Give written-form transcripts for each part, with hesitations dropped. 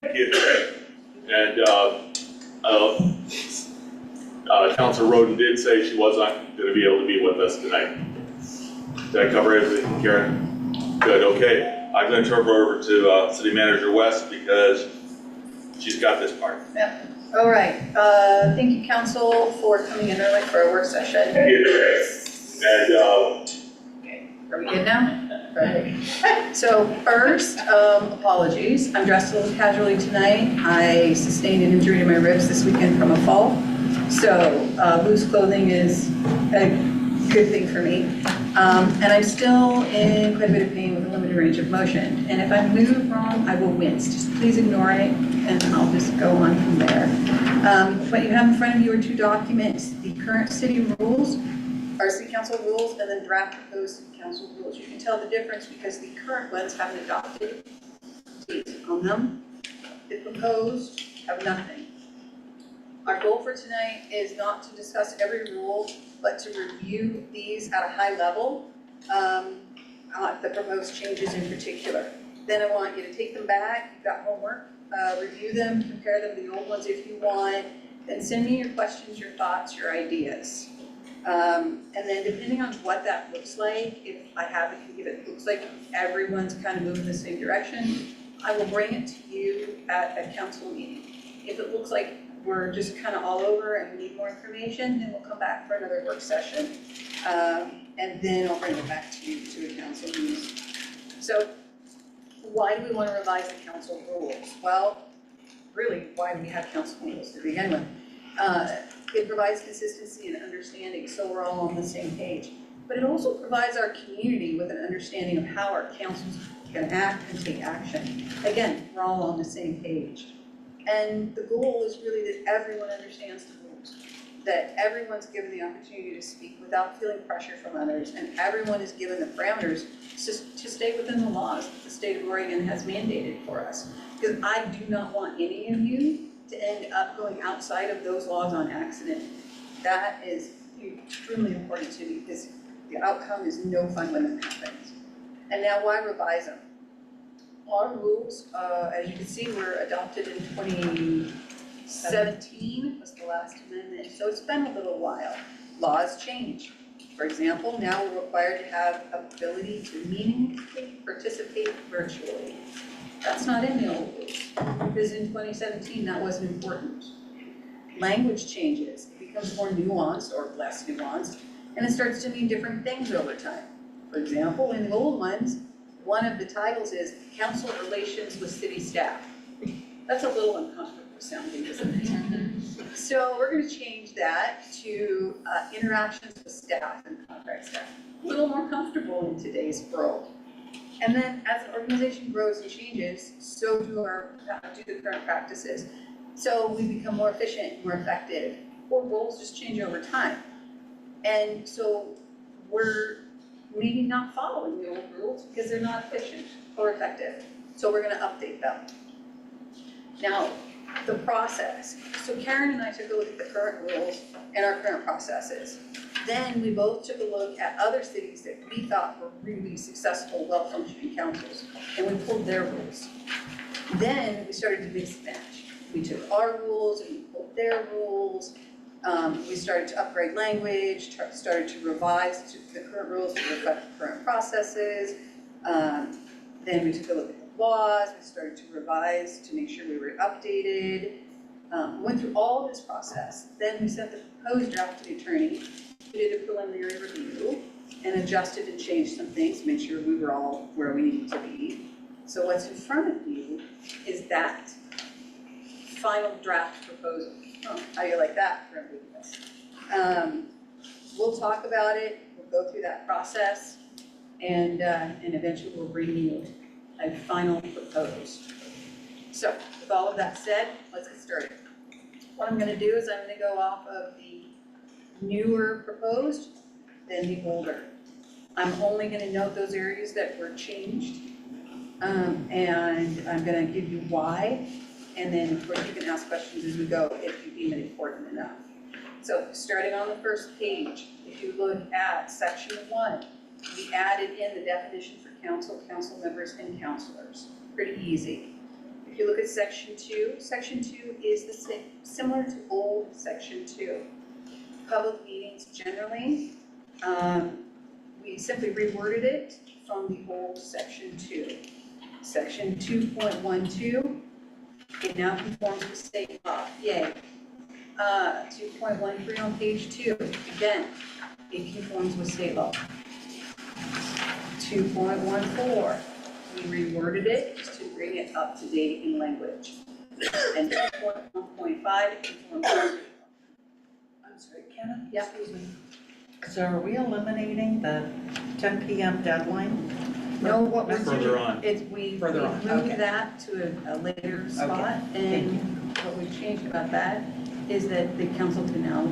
Thank you. And Councilor Roden did say she was not going to be able to be with us tonight. Did I cover everything, Karen? Good, okay. I'm going to turn it over to City Manager West because she's got this part. Yep. All right. Thank you, Council, for coming in early for a work session. Thank you. And Okay. Are we good now? Perfect. So first, apologies. I'm dressed a little casually tonight. I sustained an injury to my ribs this weekend from a fall. So loose clothing is a good thing for me. And I'm still in quite a bit of pain with a limited range of motion. And if I move wrong, I will wince. Just please ignore it, and I'll just go on from there. What you have in front of you are two documents: the current city rules, our city council rules, and then draft proposed city council rules. You can tell the difference because the current ones have an adopted date on them. The proposed have nothing. Our goal for tonight is not to discuss every rule, but to review these at a high level, the proposed changes in particular. Then I want you to take them back, you've got homework, review them, compare them to the old ones if you want, and send me your questions, your thoughts, your ideas. And then depending on what that looks like, if it looks like everyone's kind of moving the same direction, I will bring it to you at a council meeting. If it looks like we're just kind of all over and we need more information, then we'll come back for another work session. And then I'll bring it back to you to a council meeting. So why do we want to revise the council rules? Well, really, why do we have council rules to begin with? It provides consistency and understanding, so we're all on the same page. But it also provides our community with an understanding of how our councils can act and take action. Again, we're all on the same page. And the goal is really that everyone understands the rules, that everyone's given the opportunity to speak without feeling pressure from others, and everyone is given the parameters to stay within the laws that the state of Oregon has mandated for us. Because I do not want any of you to end up going outside of those laws on accident. That is extremely important to me because the outcome is no fun when that happens. And now why revise them? Our rules, as you can see, were adopted in 2017 was the last amendment. So it's been a little while. Laws change. For example, now we're required to have ability to meaningfully participate virtually. That's not in the old rules, because in 2017 that wasn't important. Language changes. It becomes more nuanced or less nuanced, and it starts to mean different things over time. For example, in the old ones, one of the titles is Council Relations with City Staff. That's a little uncomfortable sounding, isn't it? So we're going to change that to interactions with staff and contract staff. A little more comfortable in today's world. And then as an organization grows and changes, so do the current practices. So we become more efficient, more effective, or roles just change over time. And so we're maybe not following the old rules because they're not efficient or effective. So we're going to update them. Now, the process. So Karen and I took a look at the current rules and our current processes. Then we both took a look at other cities that we thought were really successful, well-functioning councils, and we pulled their rules. Then we started to mix and match. We took our rules and we pulled their rules. We started to upgrade language, started to revise the current rules to reflect the current processes. Then we took a look at the laws. We started to revise to make sure we were updated. Went through all this process. Then we sent the proposed draft to the attorney. We did a preliminary review and adjusted and changed some things to make sure we were all where we needed to be. So what's in front of you is that final draft proposal. Oh, how do you like that for ambiguous? We'll talk about it. We'll go through that process, and eventually we'll bring you a final proposed. So with all of that said, let's get started. What I'm going to do is I'm going to go off of the newer proposed, then the older. I'm only going to note those areas that were changed, and I'm going to give you why, and then of course you can ask questions as we go if you deem it important enough. So starting on the first page, if you look at section 1, we added in the definition for council, council members, and councilors. Pretty easy. If you look at section 2 is the same, similar to old section 2. Public meetings generally, we simply reworded it from the old section 2. Section 2.12, it now conforms with state law, yay. 2.13 on page 2, again, it conforms with state law. 2.14, we reworded it just to bring it up to date in language. And 2.1.5 conforms with state I'm sorry, Kenna? Yeah. Excuse me. So are we eliminating the 10 PM deadline? law. No, what we're doing. Further on. It's, we Further on, moved okay. that to a later spot. Thank And what we've changed about that is that the council can now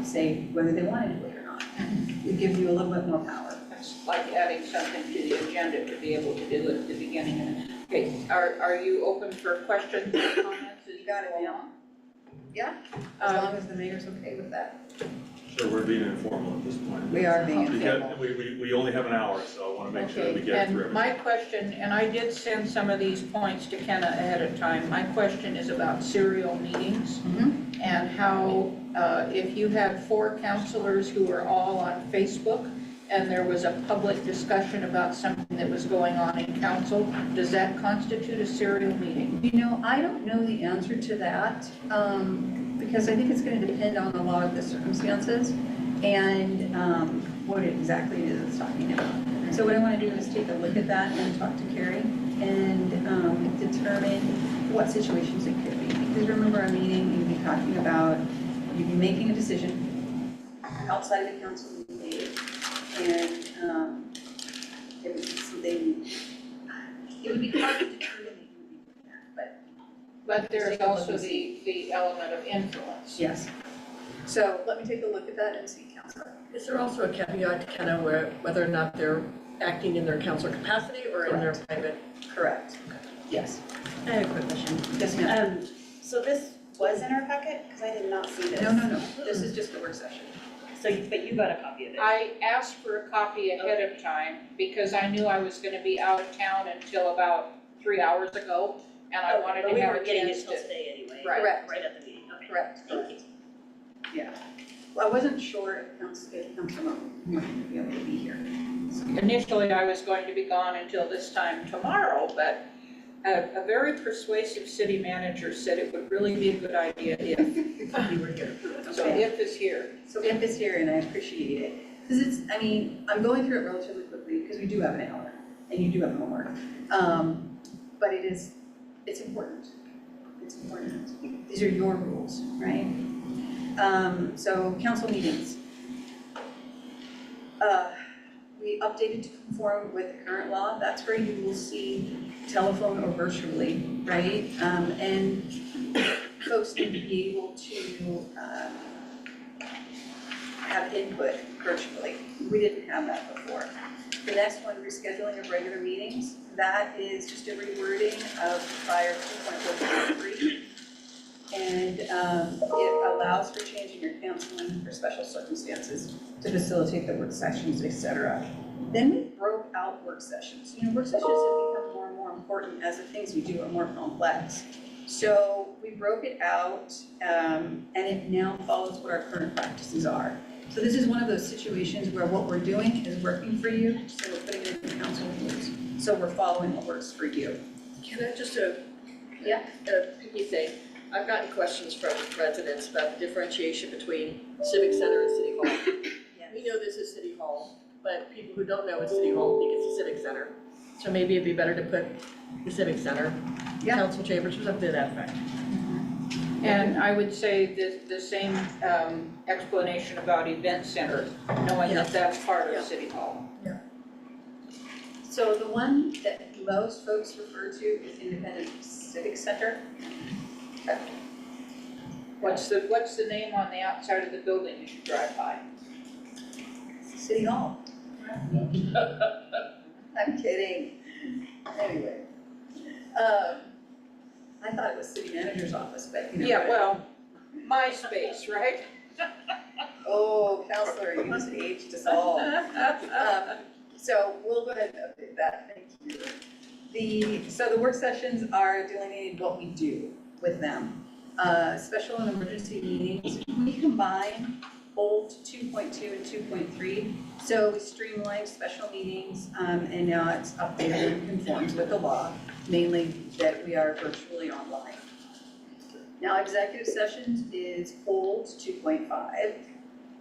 say whether they want to do it or not. It gives you a little bit more power. It's like adding something to the agenda to be able to do it at the beginning. Okay, are you open for questions or comments as You got it, go ma'am. along? Yeah, as long as the mayor's okay with that. Sure, we're being informal at this point. We are being Because we only have an hour, so I wanna make sure that we Okay, get through and everything. my question, and I did send some of these points to Kenna ahead of time. My question is about serial meetings Mm-hmm. and how, if you had 4 counselors who were all on Facebook and there was a public discussion about something that was going on in council, does that constitute a serial meeting? You know, I don't know the answer to that, because I think it's gonna depend on a lot of the circumstances and, what exactly it is it's talking about. So what I wanna do is take a look at that and talk to Carrie and, determine what situations it could be. Because remember our meeting, you'd be talking about, you'd be making a decision outside of the council meeting, and, it would be something, it would be hard to determine that you would be doing that, but But there's Take a look also and see. the element of influence. yes. So let me take a look at that and see, Counselor. Is there also a caveat to kind of whether or not they're acting in their counselor capacity or in their private? Correct. Yes. I have a quick question. Yes, ma'am. So this was in our packet, because I did not see this. No, no, no, this is just a work session. So, but you got a copy of it? I asked for a copy ahead of time because I knew I was gonna be out of town until about 3 hours ago, and I Okay, wanted but to we have a weren't getting chance it till to. today anyway. Right. Correct. Right at the meeting, okay. Correct. Thank you. Yeah. Well, I wasn't sure if Councilor would be able to be here. Initially, I was going to be gone until this time tomorrow, but a very persuasive city manager said it would really be a good idea if, You were here. so Okay. if is here. So Imp is here and I appreciate it. Because it's, I mean, I'm going through it relatively quickly because we do have an hour and you do have homework. But it's important. It's important. These are your rules, right? So council meetings. We updated to conform with the current law. That's where you will see telephone or virtually, right? And folks need to be able to, have input virtually. We didn't have that before. The next one, rescheduling of regular meetings, that is just a rewording of prior 2.1.3. And it allows for changing your canceling for special circumstances to facilitate the work sessions, et cetera. Then we broke out work sessions. You know, work sessions have become more and more important as the things we do are more complex. So we broke it out, and it now follows what our current practices are. So this is one of those situations where what we're doing is working for you, so we're putting it in the council rules. So we're following what works for you. Can I just, Yeah. a picky thing? I've gotten questions from residents about the differentiation between Civic Center and City Hall. We know this is City Hall, but people who don't know it's City Hall think it's a Civic Center. So maybe it'd be better to put the Civic Center, Yeah. council chambers, or something to that effect. And I would say the same explanation about event center, knowing that that's part Yeah. of City Hall. So the one that most folks refer to is Independent Civic Center. What's the name on the outside of the building as you drive by? City Hall. I'm kidding. Anyway. I thought it was city manager's office, but you know. Yeah, well, my space, right? Oh, counselor, you just aged us all. So we'll go ahead and update that, thank you. So the work sessions are delineated what we do with them. Special and emergency meetings, we combine old 2.2 and 2.3. So we streamlined special meetings, and now it's updated and conforms with the law, mainly that we are virtually online. Now, executive sessions is old 2.5.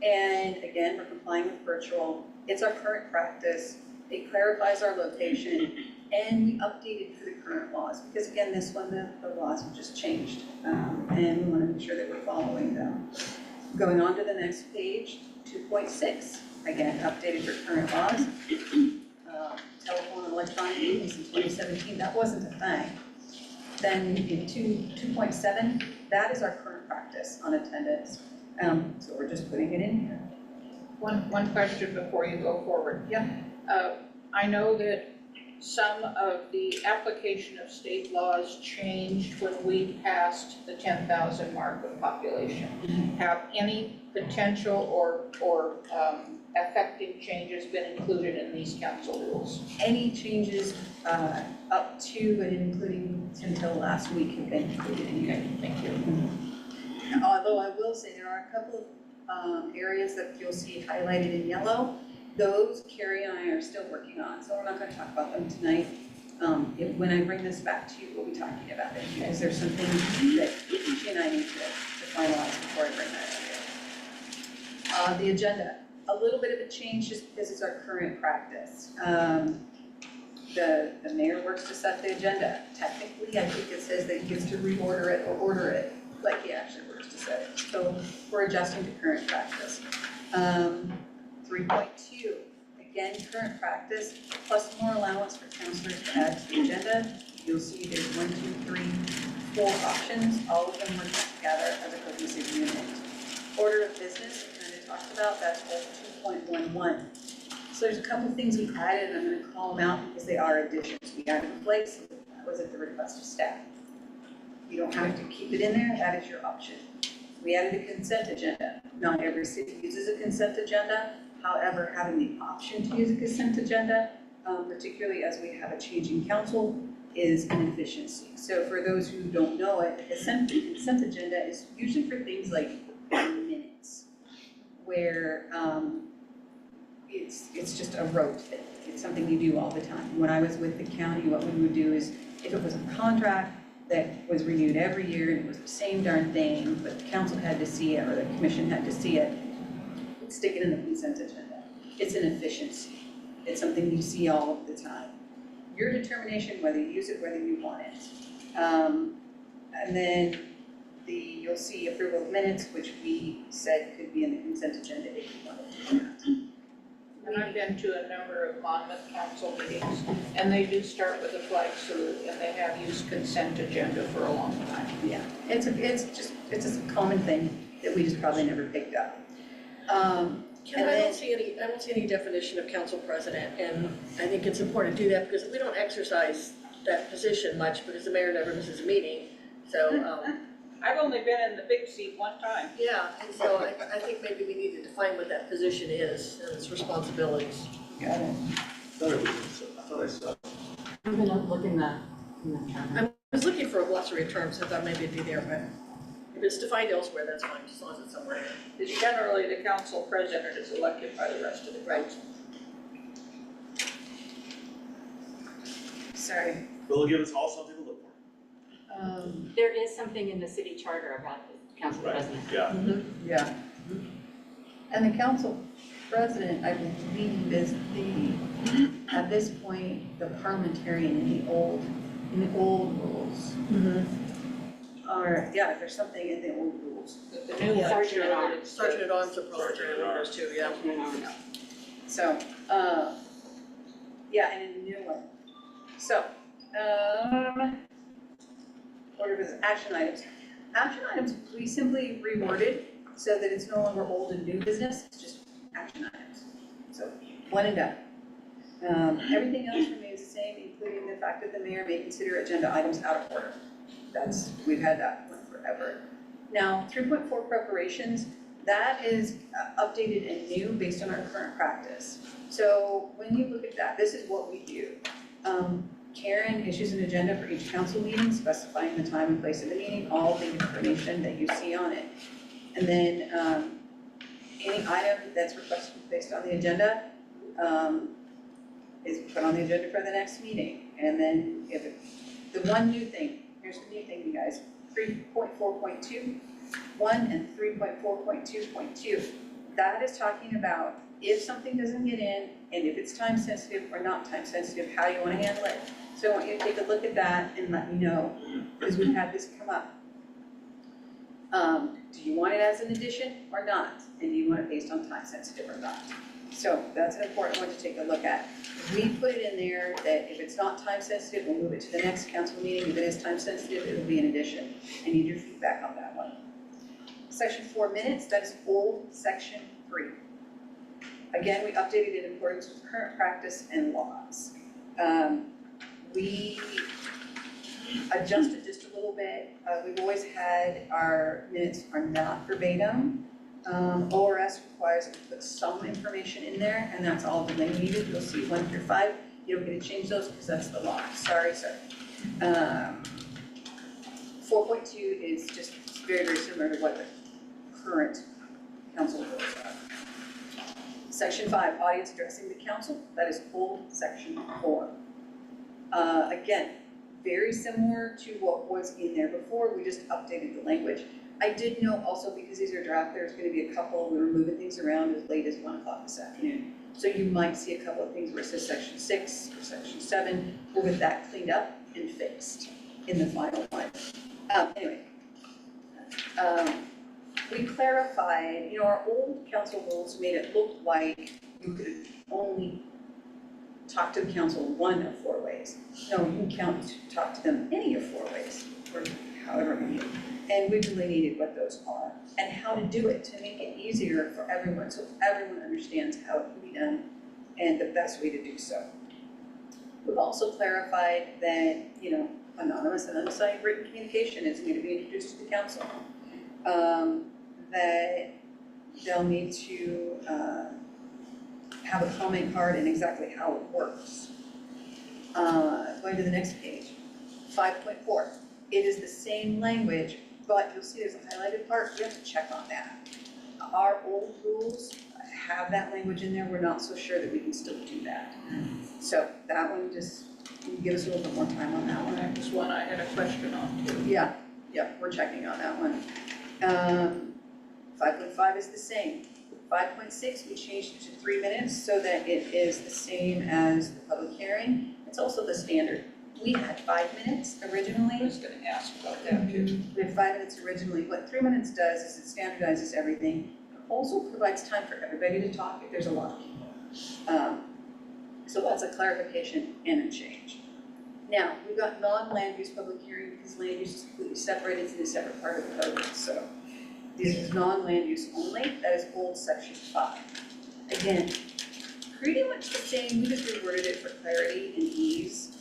And again, we're complying with virtual. It's our current practice. It clarifies our location, and we updated for the current laws. Because again, this one, the laws have just changed, and we want to make sure that we're following them. Going on to the next page, 2.6, again, updated for current laws. Telephone and electronic meetings in 2017, that wasn't a thing. Then in 2.7, that is our current practice on attendance. So we're just putting it in here. One question before you go forward. Yeah. I know that some of the application of state laws changed when we passed the 10,000 mark of population. Have any potential or affecting changes been included in these council rules? Any changes up to and including until last week have been included in here. Okay, thank you. Although I will say there are a couple of areas that you'll see highlighted in yellow. Those Carrie and I are still working on, so we're not going to talk about them tonight. When I bring this back to you, we'll be talking about it, because there's some things that she and I need to finalize before I bring that to you. The agenda, a little bit of a change just because it's our current practice. The mayor works to set the agenda. Technically, I think it says that he gets to reorder it or order it, like he actually works to set it. So we're adjusting to current practice. 3.2, again, current practice, plus more allowance for counselors to add to the agenda. You'll see there's 1, 2, 3, 4 options, all of them working together as a cohesive unit. Order of business, we kind of talked about, that's all 2.11. So there's a couple of things we added, and I'm going to call them out because they are additions. We added a place, that was at the request of staff. You don't have to keep it in there, that is your option. We added a consent agenda. Not every city uses a consent agenda. However, having the option to use a consent agenda, particularly as we have a changing council, is an efficiency. So for those who don't know it, a consent agenda is usually for things like minutes, where it's just a rote thing. It's something you do all the time. When I was with the county, what we would do is, if it was a contract that was renewed every year and it was the same darn thing, but the council had to see it or the commission had to see it, stick it in the consent agenda. It's an efficiency. It's something you see all of the time. Your determination whether you use it, whether you want it. And then you'll see approval of minutes, which we said could be in the consent agenda if you wanted to do that. And I've been to a number of Monmouth council meetings, and they do start with a flag salute, and they have used consent agenda for a long time. Yeah, it's just a common thing that we just probably never picked up. And I then, don't see any definition of council president, and I think it's important to do that because we don't exercise that position much because the mayor never misses a meeting. So, I've only been in the big seat one time. yeah, and so I think maybe we need to define what that position is and its responsibilities. got it. I thought I saw. I'm gonna look in the I was looking for a glossary of terms, I thought maybe it'd be there, but if it's defined elsewhere, that's fine, as long as it's somewhere. It's generally the council president is elected by the rest of the council. Sorry. It'll give us all something to look for. there is something in the city charter about the council Right. president. Yeah. Yeah. And the council president, I believe, is at this point, the parliamentarian in the old rules. Or, yeah, there's something in the old rules. The new one. Sergeant at arms. Sergeant at arms are probably Sergeant at members arms. too, yeah. So, yeah, and in the new one. So, order of business, action items. Action items, we simply reworded so that it's no longer old and new business, it's just action items. So, one and done. Everything else remains the same, including the fact that the mayor may consider agenda items out of order. We've had that one forever. Now, 3.4 preparations, that is updated and new based on our current practice. So when you look at that, this is what we do. Karen issues an agenda for each council meeting specifying the time and place of the meeting, all the information that you see on it. And then, any item that's requested based on the agenda, is put on the agenda for the next meeting. And then if it, the one new thing, here's the new thing, you guys, 3.4.2, 1 and 3.4.2.2. That is talking about if something doesn't get in and if it's time sensitive or not time sensitive, how you wanna handle it. So I want you to take a look at that and let me know, because we've had this come up. Do you want it as an addition or not? And do you want it based on time sensitive or not? So that's an important one to take a look at. We put it in there that if it's not time sensitive, we'll move it to the next council meeting. If it is time sensitive, it will be an addition. I need your feedback on that one. Section 4 minutes, that is old section 3. Again, we updated it in accordance with current practice and laws. We adjusted just a little bit. We've always had our minutes are not verbatim. ORS requires us to put some information in there, and that's all delineated. You'll see 1 through 5. You don't get to change those because that's the law. Sorry, sir. 4.2 is just very, very similar to what the current council rules are. Section 5, audience addressing the council. That is old section 4. Again, very similar to what was in there before. We just updated the language. I did note also, because these are draft, there's gonna be a couple, we were moving things around as late as 1 o'clock this afternoon. So you might see a couple of things where it says section 6 or section 7, we'll get that cleaned up and fixed in the final one. Anyway, we clarified, our old council rules made it look like you could only talk to the council 1 of 4 ways. No, you can talk to them any of 4 ways, or however many. And we delineated what those are and how to do it to make it easier for everyone, so everyone understands how it can be done and the best way to do so. We've also clarified that, anonymous and unsigned written communication is going to be introduced to the council. That they'll need to have a comment card and exactly how it works. Going to the next page, 5.4. It is the same language, but you'll see there's a highlighted part, we have to check on that. Our old rules have that language in there, we're not so sure that we can still do that. So that one just, give us a little bit more time on that one. That was one I had a question on too. Yeah, we're checking on that one. 5.5 is the same. 5.6, we changed it to 3 minutes so that it is the same as the public hearing. It's also the standard. We had 5 minutes I originally. was gonna ask about that too. We had 5 minutes originally. What 3 minutes does is it standardizes everything. It also provides time for everybody to talk if there's a lot of people. So that's a clarification and a change. Now, we've got non-land use public hearing because land use is completely separated to a separate part of the code. So this is non-land use only. That is old section 5. Again, pretty much the same. We just reworded it for clarity and ease.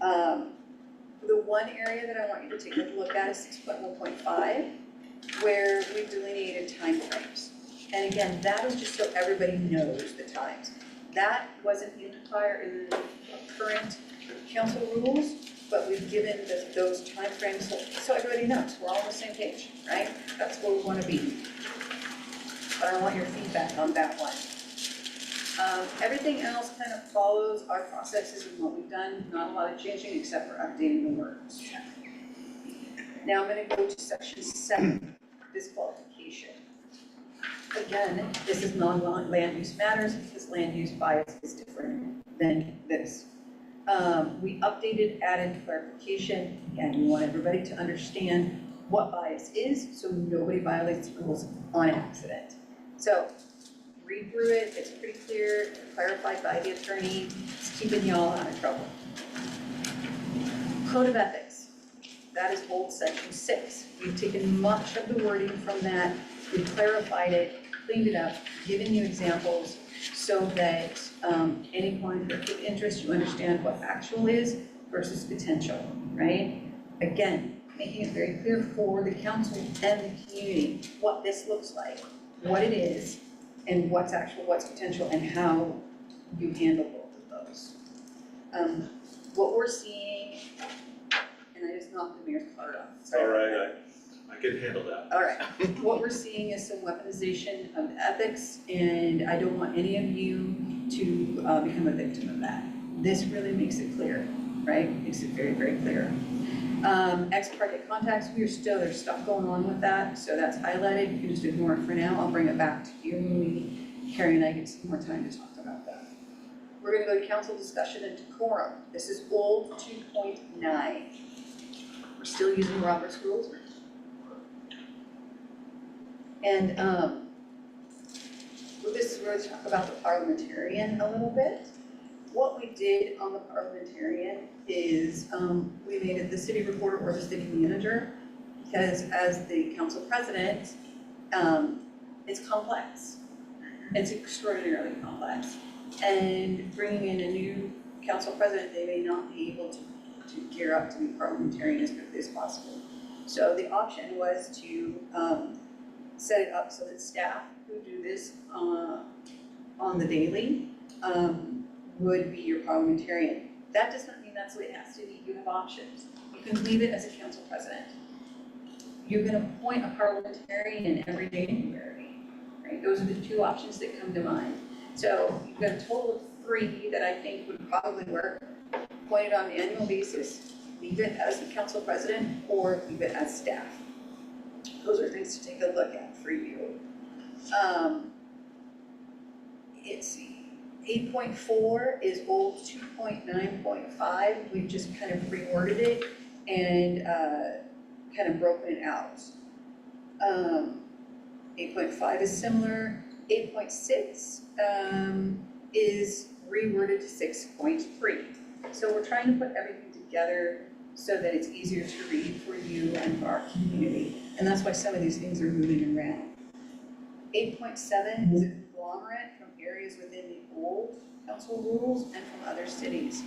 The one area that I want you to take a look at is 6.1.5, where we've delineated timeframes. And again, that is just so everybody knows the times. That wasn't in the current council rules, but we've given those timeframes so everybody knows, we're all on the same page, right? That's where we want to be. But I want your feedback on that one. Everything else kind of follows our processes and what we've done, not a lot of changing except for updating the words. Now I'm going to go to section 7, disqualification. Again, this is non-land use matters because land use bias is different than this. We updated, added clarification, and we want everybody to understand what bias is so nobody violates the rules on accident. So read through it, it's pretty clear, clarified by the attorney, it's keeping y'all out of trouble. Code of ethics, that is old section 6. We've taken much of the wording from that, we've clarified it, cleaned it up, given you examples so that any conflict of interest, you understand what actual is versus potential, right? Again, making it very clear for the council and the community what this looks like, what it is, and what's actual, what's potential, and how you handle both of those. what we're seeing, and I just knocked the mayor's car off. It's all right, I can handle that. All right, what we're seeing is some weaponization of ethics, and I don't want any of you to become a victim of that. This really makes it clear, right? Makes it very, very clear. Ex parte contacts, there's stuff going on with that, so that's highlighted. You can just ignore it for now. I'll bring it back to you when Carrie and I get some more time to talk about that. We're gonna go to council discussion and decorum. This is old 2.9. We're still using Robert's rules. And with this, we're gonna talk about the parliamentarian a little bit. What we did on the parliamentarian is we made it the city reporter or the city manager, because as the council president, it's complex. It's extraordinarily complex. And bringing in a new council president, they may not be able to gear up to be parliamentarian as quickly as possible. So the option was to set it up so that staff who do this on the daily would be your parliamentarian. That does not mean that's the way it has to be. You have options. You can leave it as a council president. You can appoint a parliamentarian every January, right? Those are the two options that come to mind. So you've got a total of 3 that I think would probably work. Appoint it on an annual basis, leave it as the council president, or leave it as staff. Those are things to take a look at for you. Let's see. 8.4 is old 2.9.5. We've just kind of reworded it and kind of broken it out. 8.5 is similar. 8.6 is reworded to 6.3. So we're trying to put everything together so that it's easier to read for you and for our community. And that's why some of these things are moving around. 8.7 is a conglomerate from areas within the old council rules and from other cities.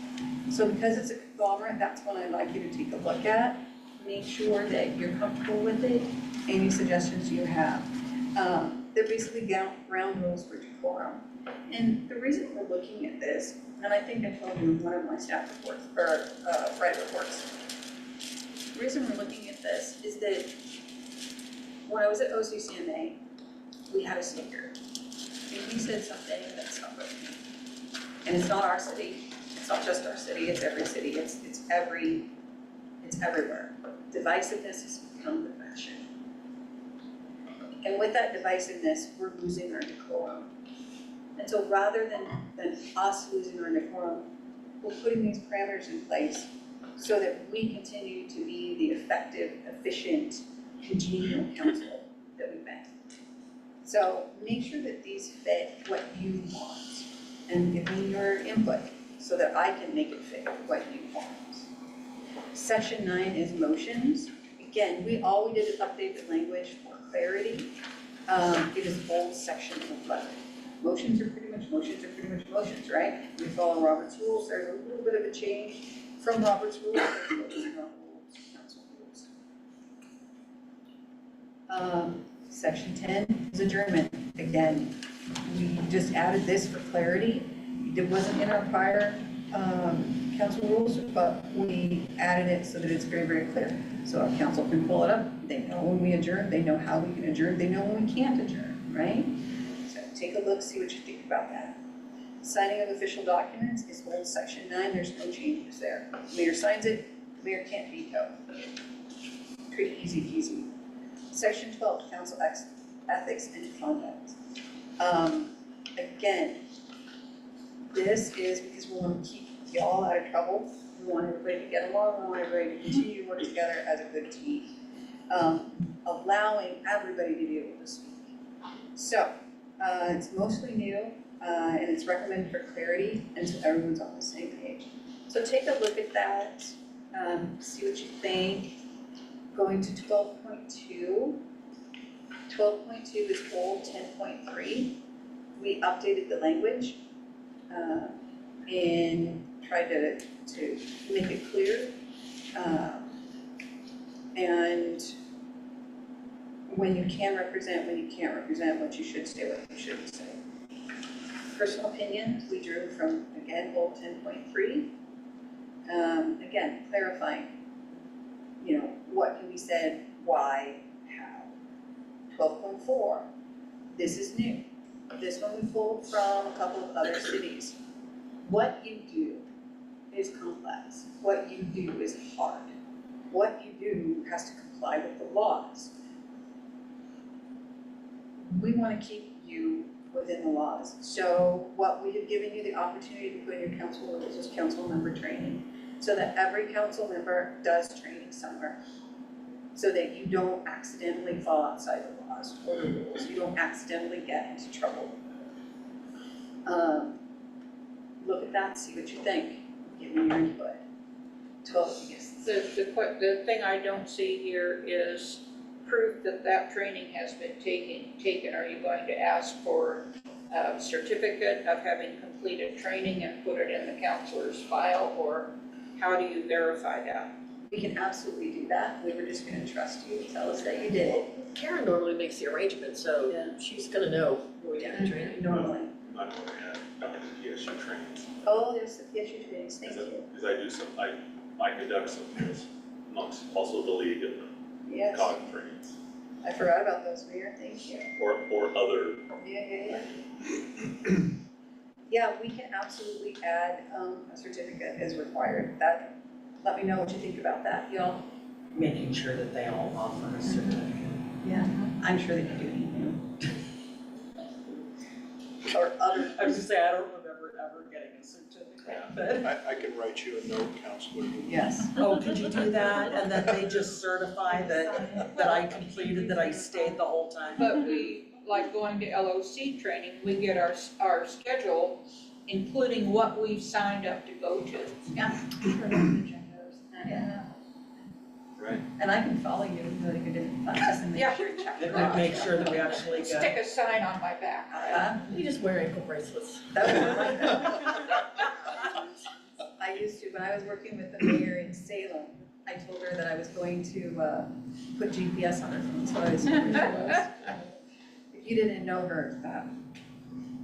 So because it's a conglomerate, that's what I'd like you to take a look at. Make sure that you're comfortable with it, any suggestions you have. They're basically ground rules for decorum. And the reason we're looking at this, and I think I told you in one of my staff reports, or Fred reports, the reason we're looking at this is that when I was at OCCMA, we had a speaker, and he said something that stuck with me. And it's not our city, it's not just our city, it's every city, it's everywhere. Divisiveness has become the fashion. And with that divisiveness, we're losing our decorum. And so rather than us losing our decorum, we're putting these parameters in place so that we continue to be the effective, efficient, congenial council that we've been. So make sure that these fit what you want and give me your input so that I can make it fit what you want. Section 9 is motions. Again, all we did is update the language for clarity. It is old section 11. Motions are pretty much motions, right? We follow Robert's rules. There's a little bit of a change from Robert's rules. There's what is our rules, council rules. Section 10 is adjournment. Again, we just added this for clarity. It wasn't in our prior council rules, but we added it so that it's very, very clear. So our council can pull it up. They know when we adjourn. They know how we can adjourn. They know when we can't adjourn, right? So take a look, see what you think about that. Signing of official documents is old section 9. There's no changes there. The mayor signs it. The mayor can't veto. Pretty easy peasy. Section 12, council ethics and conduct. Again, this is because we want to keep y'all out of trouble. We want everybody to get along. We want everybody to continue to work together as a good team. Allowing everybody to be able to speak. So, it's mostly new, and it's recommended for clarity and so everyone's on the same page. So take a look at that, see what you think. Going to 12.2. 12.2 is old 10.3. We updated the language and tried to make it clear. And when you can represent, when you can't represent, what you should say, what you shouldn't say. Personal opinions, we drew from, again, old 10.3. Again, clarifying, you know, what can be said, why, how. 12.4, this is new. This one we pulled from a couple of other cities. What you do is complex. What you do is hard. What you do has to comply with the laws. We want to keep you within the laws. So what we have given you the opportunity to put in your council rules is council member training, so that every council member does training somewhere, so that you don't accidentally fall outside the laws or the rules, you don't accidentally get into trouble. Look at that, see what you think, give me your input. 12, yes. The thing I don't see here is proof that that training has been taken. Are you going to ask for a certificate of having completed training and put it in the counselor's file, or how do you verify that? We can absolutely do that, we were just gonna trust you, tell us that you did it. Karen normally makes the arrangement, so Yeah. she's gonna know when we do the training. Normally. I'm not going to add, not going to PSU trainings. Oh, there's the PSU trainings, thank you. Because I do some, I conduct some things amongst also the league and the Yes, COG trainings, I forgot about those, Mayor, thank you. or other. Yeah. Yeah, we can absolutely add a certificate as required. That, let me know what you think about that, y'all. Making sure that they all offer a certificate. Yeah. I'm sure that you do. Or other. I was just saying, I don't remember ever getting a certificate, but. I can write you a note, Counselor. Yes. Oh, could you do that? And then they just certify that I completed, that I stayed the whole time? But we, like going to LOC training, we get our schedule, including what we've signed up to go to. Yeah. Right. And I can follow you in like a different classes and make sure you check the box. Make sure that we actually get. Stick a sign on my back. You just wear ankle bracelets. That was like that. I used to, when I was working with the mayor in Salem, I told her that I was going to put GPS on her phone, so I was where she was. If you didn't know her,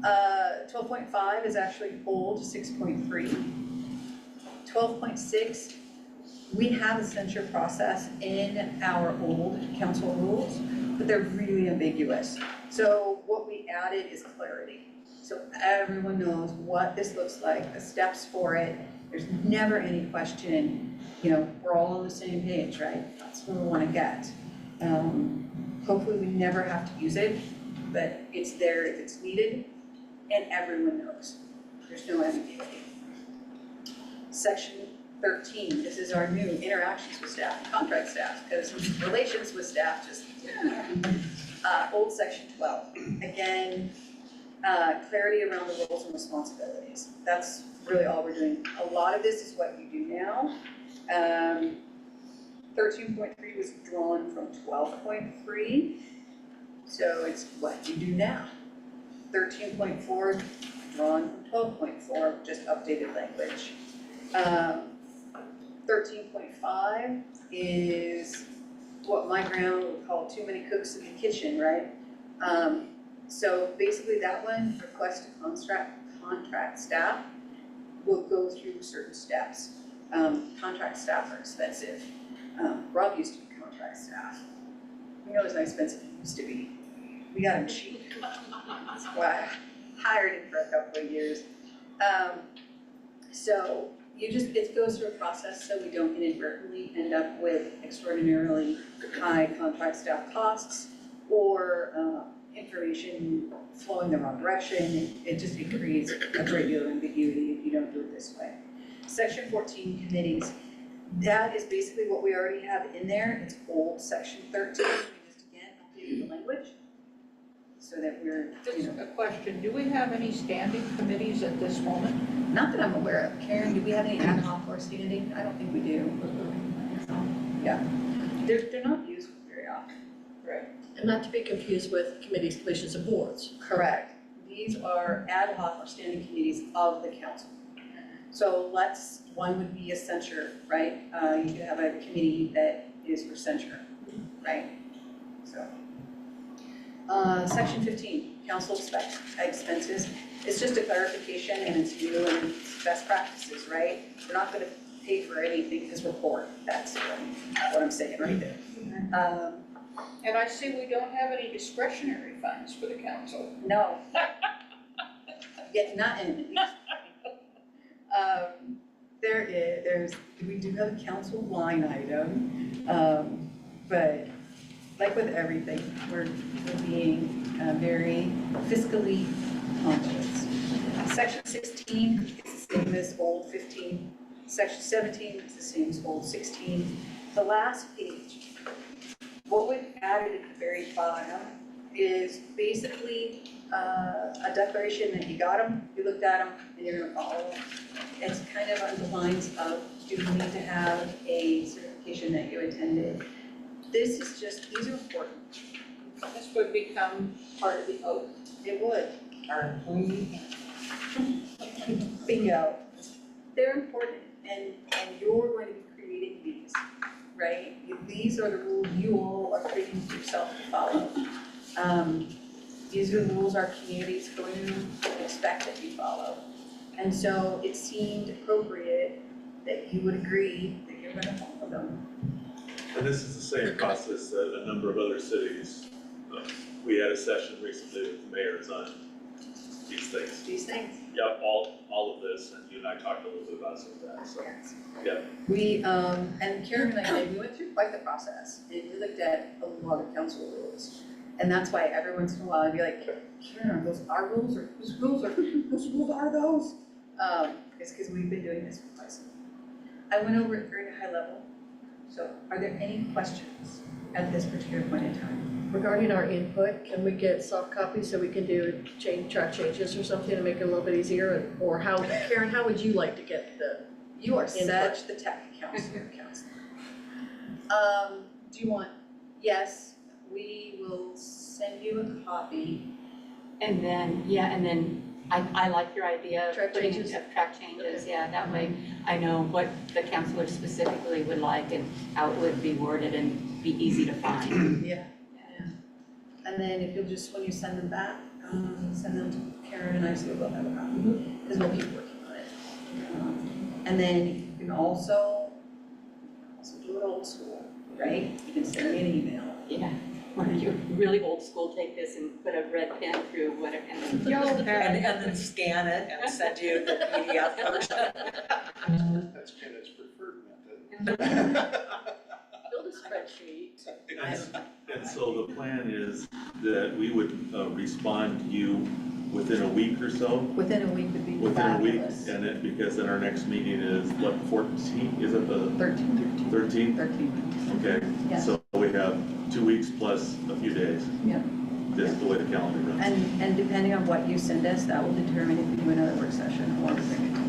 12.5 is actually old 6.3. 12.6, we have a censure process in our old council rules, but they're really ambiguous. So what we added is clarity. So everyone knows what this looks like, the steps for it. There's never any question, you know, we're all on the same page, right? That's what we want to get. Hopefully we never have to use it, but it's there if it's needed, and everyone knows. There's no ambiguity. Section 13, this is our new interactions with staff, contract staff, because relations with staff just, old section 12. Again, clarity around the roles and responsibilities. That's really all we're doing. A lot of this is what you do now. 13.3 was drawn from 12.3, so it's what you do now. 13.4 drawn from 12.4, just updated language. 13.5 is what my ground would call too many cooks in the kitchen, right? So basically that one, request to contract staff will go through certain steps. Contract staff are expensive. Rob used to be contract staff. He knows how expensive he used to be. We got him cheap. That's why I hired him for a couple of years. So it goes through a process so we don't inadvertently end up with extraordinarily high contract staff costs or information flowing the wrong direction. It creates a great deal of ambiguity if you don't do it this way. Section 14, committees. That is basically what we already have in there. It's old section 13. We just again updated the language so that we're, Just a question, do we have any standing committees at this moment? not that I'm aware of. Karen, do we have any ad hoc or standing? I don't think we do. Yeah. They're not used very often. Right. And not to be confused with committees, commissions, and boards. Correct. These are ad hoc or standing committees of the council. So one would be a censure, right? You could have a committee that is for censure, right? So. Section 15, council expenses. It's just a clarification and it's new and it's best practices, right? We're not gonna pay for anything because we're poor. That's what I'm saying right there. And I see we don't have any discretionary funds for the council. No. Get nothing. We do have a council line item, but like with everything, we're being very fiscally conscious. Section 16 is the same as old 15. Section 17 is the same as old 16. The last page, what we've added at the very bottom is basically a declaration that you got them, you looked at them, and you're gonna follow them. It's kind of on the lines of, do you need to have a certification that you attended? This is just, these are important. This would become part of the oath. It would. Our employee. Bingo. They're important, and you're going to be creating these, right? These are the rules you all are creating for yourself to follow. These are the rules our community is going to expect that you follow. And so it seemed appropriate that you would agree that you're gonna follow them. And this is the same process that a number of other cities, we had a session recently with the mayors on these things. These things. Yeah, all of this, and you and I talked a little bit about some of that, so, yeah. We, and Karen and I, we went through quite the process, and we looked at a lot of council rules. And that's why every once in a while I'd be like, Karen, are those our rules, or whose rules are those? It's because we've been doing this for quite some time. I went over it very high level. So are there any questions at this particular point in time? Regarding our input, can we get soft copies so we can do track changes or something to make it a little bit easier? Or how, Karen, how would you like to get the? You are Input. such the tech counselor. Do you want, yes, we will send you a copy. And then, yeah, and then I like your idea of Track putting changes. of track changes, yeah, that way I know what the counselor specifically would like and how it would be worded and be easy to find. Yeah. And then if you'll just, when you send them back, send them to Karen and I, so we'll have a copy, because we'll keep working on it. And then you can also do it old school, right? You can send me an email. Yeah, or you're really old school, take this and put a red pen through whatever, and then. And then scan it and send you the PDF version. That's Kenneth's preferred method. Build a spreadsheet. And so the plan is that we would respond to you within a week or so? Within a week would be Within a week, fabulous. and then, because then our next meeting is what, 14th, is it the 13. 13th? Okay, Yes. so we have 2 weeks plus a few days. Yep. This is the way the calendar runs. And depending on what you send us, that will determine if we do another work session or we bring it to you.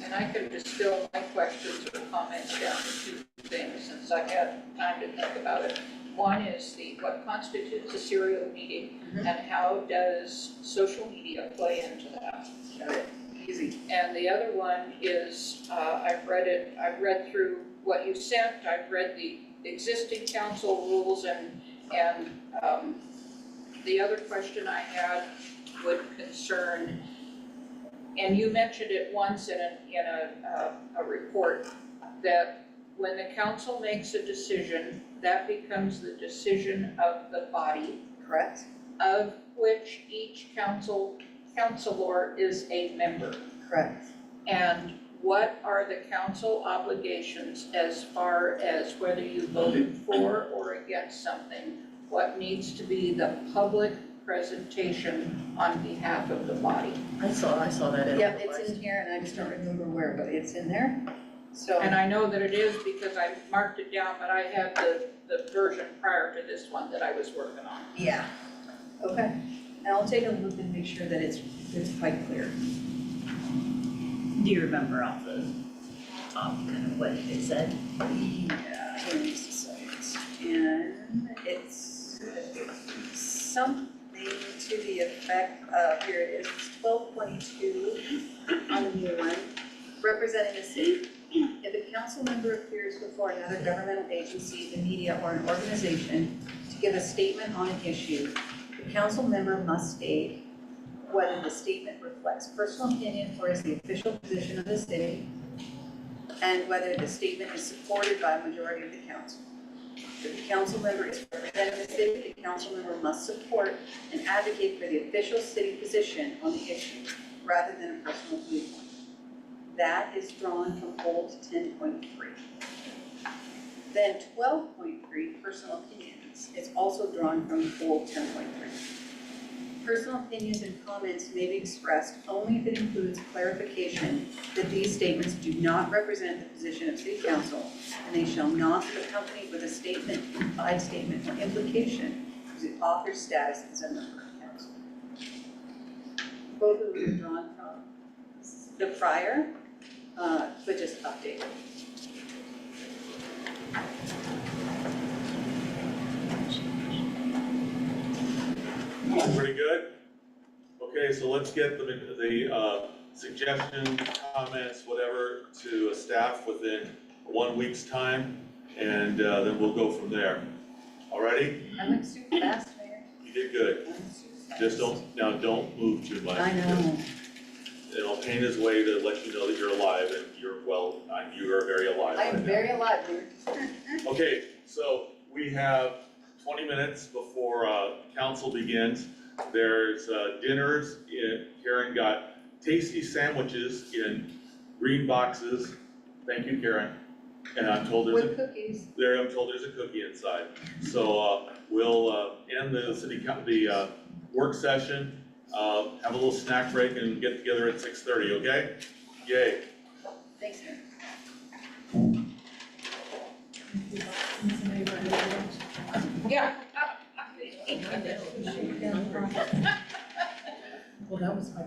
And I could distill my questions or comments down to two things, since I had time to think about it. One is what constitutes a serial meeting, and how does social media play into that? Got it. Easy. And the other one is, I've read through what you sent, I've read the existing council rules, and the other question I had would concern, and you mentioned it once in a report, that when the council makes a decision, that becomes the decision of the body, Correct? of which each councilor is a member. Correct. And what are the council obligations as far as whether you voted for or against something? What needs to be the public presentation on behalf of the body? I saw that in. Yep, it's in here, and I just don't remember where, but it's in there. So, And I know that it is because I marked it down, but I had the version prior to this one that I was working on. yeah. Okay. And I'll take a look and make sure that it's quite clear. Do you remember off the top kind of what it said? Yeah, here it is a second. And it's something to the effect of, here it is, it's 1222 on the new one, representing a city. If a council member appears before another governmental agency, the media, or an organization to give a statement on an issue, the council member must state, whether the statement reflects personal opinion or is the official position of the city, and whether the statement is supported by a majority of the council. If the council member is representing the city, the council member must support and advocate for the official city position on the issue, rather than a personal viewpoint. That is drawn from Hold 10.3. Then 12.3, personal opinions, is also drawn from Hold 10.3. Personal opinions and comments may be expressed only if it includes clarification that these statements do not represent the position of city council, and they shall not be accompanied with a statement, implied statement, or implication of the author's status as a member of council. Both of them are drawn from the prior, but just updated. Pretty good? Okay, so let's get the suggestions, comments, whatever, to staff within 1 week's time, and then we'll go from there. Alrighty? I went super fast, Mayor. You did good. I went super fast. Just don't move too much. I know. It'll paint his way to let you know that you're alive, and you are very alive I right am now. very alive, Mayor. Okay, so we have 20 minutes before council begins. There's dinners, Karen got tasty sandwiches in green boxes. Thank you, Karen. And I'm told there's With cookies. I'm told there's a cookie inside. So we'll end the work session, have a little snack break and get together at 6:30, okay? Yay. Thanks, Mayor. Yeah. Well, that was my